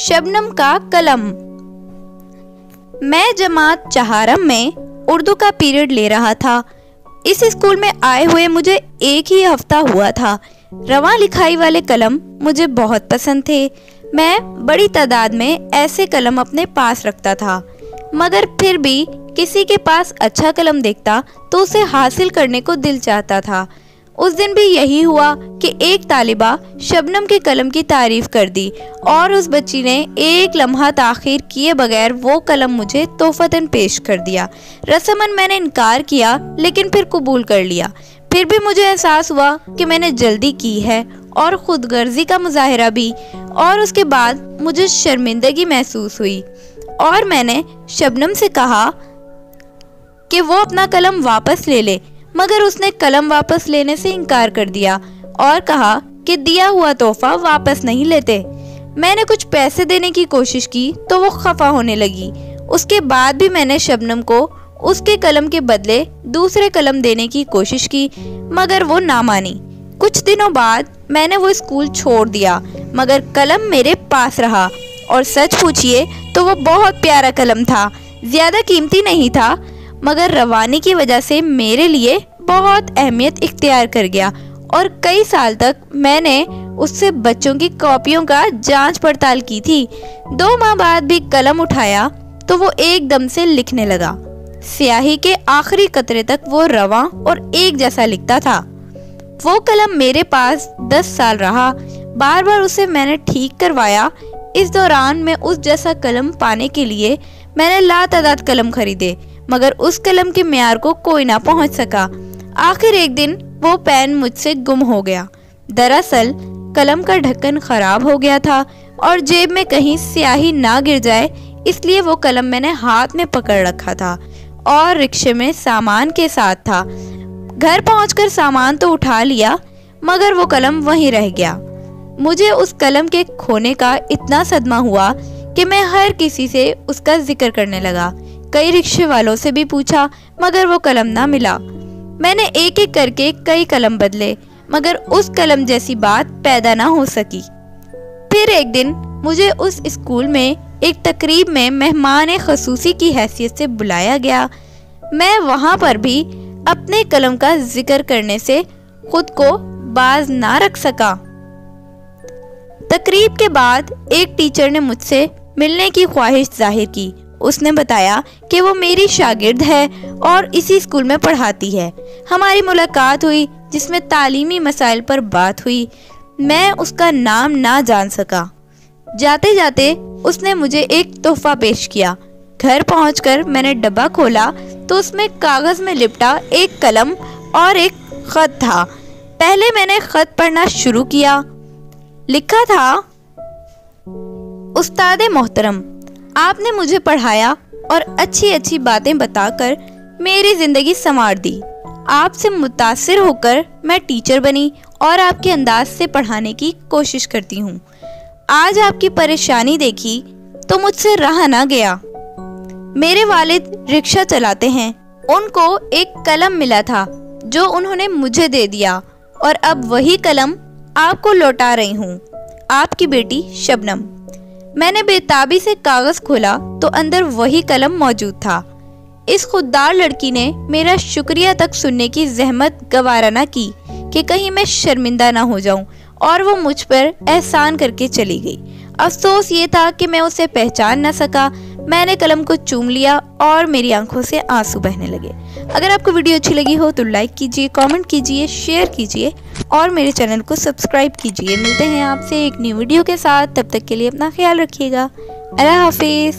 शबनम का कलम। मैं जमात चहारम में उर्दू का पीरियड ले रहा था। इस स्कूल में आए हुए मुझे एक ही हफ्ता हुआ था। रवां लिखाई वाले कलम मुझे बहुत पसंद थे। मैं बड़ी तादाद में ऐसे कलम अपने पास रखता था, मगर फिर भी किसी के पास अच्छा कलम देखता तो उसे हासिल करने को दिल चाहता था। उस दिन भी यही हुआ कि एक तालिबा शबनम के कलम की तारीफ कर दी और उस बच्ची ने एक लम्हा ताखीर किए बगैर वो कलम मुझे तोहफतन पेश कर दिया। रस्मन मैंने इनकार किया, लेकिन फिर कबूल कर लिया। फिर भी मुझे एहसास हुआ कि मैंने जल्दी की है और खुदगर्जी का मुजाहिरा भी, और उसके बाद मुझे शर्मिंदगी महसूस हुई और मैंने शबनम से कहा कि वो अपना कलम वापस ले ले, मगर उसने कलम वापस लेने से इनकार कर दिया और कहा कि दिया हुआ तोहफा वापस नहीं लेते। मैंने कुछ पैसे देने की कोशिश की तो वो खफा होने लगी। उसके बाद भी मैंने शबनम को उसके कलम के बदले दूसरे कलम देने की कोशिश की, मगर वो ना मानी। कुछ दिनों बाद मैंने वो स्कूल छोड़ दिया, मगर कलम मेरे पास रहा। और सच पूछिए तो वो बहुत प्यारा कलम था। ज्यादा कीमती नहीं था, मगर रवानी की वजह से मेरे लिए बहुत अहमियत इख्तियार कर गया और कई साल तक मैंने उससे बच्चों की कॉपियों का जांच पड़ताल की थी। 2 माह बाद भी कलम उठाया तो वो एकदम से लिखने लगा। स्याही के आखिरी कतरे तक वो रवां और एक जैसा लिखता था। वो कलम मेरे पास 10 साल रहा। बार बार उसे मैंने ठीक करवाया। इस दौरान में उस जैसा कलम पाने के लिए मैंने लातादाद कलम खरीदे, मगर उस कलम के म्यार को कोई ना पहुंच सका। आखिर एक दिन वो पेन मुझसे गुम हो गया। दरअसल कलम का ढक्कन खराब हो गया था और जेब में कहीं स्याही ना गिर जाए, इसलिए वो कलम मैंने हाथ में पकड़ रखा था और रिक्शे में सामान के साथ था। घर पहुंचकर सामान तो उठा लिया, मगर वो कलम वहीं रह गया। मुझे उस कलम के खोने का इतना सदमा हुआ कि मैं हर किसी से उसका जिक्र करने लगा। कई रिक्शे वालों से भी पूछा, मगर वो कलम ना मिला। मैंने एक एक करके कई कलम बदले, मगर उस कलम जैसी बात पैदा ना हो सकी। फिर एक दिन मुझे उस स्कूल में एक तकरीब में मेहमान खसूसी की हैसियत से बुलाया गया। मैं वहां पर भी अपने कलम का जिक्र करने से खुद को बाज ना रख सका। तकरीब के बाद एक टीचर ने मुझसे मिलने की ख्वाहिश जाहिर की। उसने बताया कि वो मेरी शागिर्द है और इसी स्कूल में पढ़ाती है। हमारी मुलाकात हुई, जिसमें तालीमी मसाइल पर बात हुई। मैं उसका नाम ना जान सका। जाते जाते उसने मुझे एक तोहफा पेश किया। घर पहुंचकर मैंने डब्बा खोला तो उसमें कागज में लिपटा एक कलम और एक खत था। पहले मैंने खत पढ़ना शुरू किया। लिखा था, उस्ताद मोहतरम, आपने मुझे पढ़ाया और अच्छी अच्छी बातें बताकर मेरी जिंदगी संवार दी। आपसे मुतासिर होकर मैं टीचर बनी और आपके अंदाज से पढ़ाने की कोशिश करती हूँ। आज आपकी परेशानी देखी तो मुझसे रहा ना गया। मेरे वालिद रिक्शा चलाते हैं। उनको एक कलम मिला था जो उन्होंने मुझे दे दिया और अब वही कलम आपको लौटा रही हूँ। आपकी बेटी शबनम। मैंने बेताबी से कागज खोला तो अंदर वही कलम मौजूद था। इस खुददार लड़की ने मेरा शुक्रिया तक सुनने की जहमत गवारा न की कि कहीं मैं शर्मिंदा ना हो जाऊं, और वो मुझ पर एहसान करके चली गई। अफसोस ये था कि मैं उसे पहचान न सका। मैंने कलम को चूम लिया और मेरी आंखों से आंसू बहने लगे। अगर आपको वीडियो अच्छी लगी हो तो लाइक कीजिए, कमेंट कीजिए, शेयर कीजिए और मेरे चैनल को सब्सक्राइब कीजिए। मिलते हैं आपसे एक न्यू वीडियो के साथ। तब तक के लिए अपना ख्याल रखिएगा। अल्लाह हाफिज़।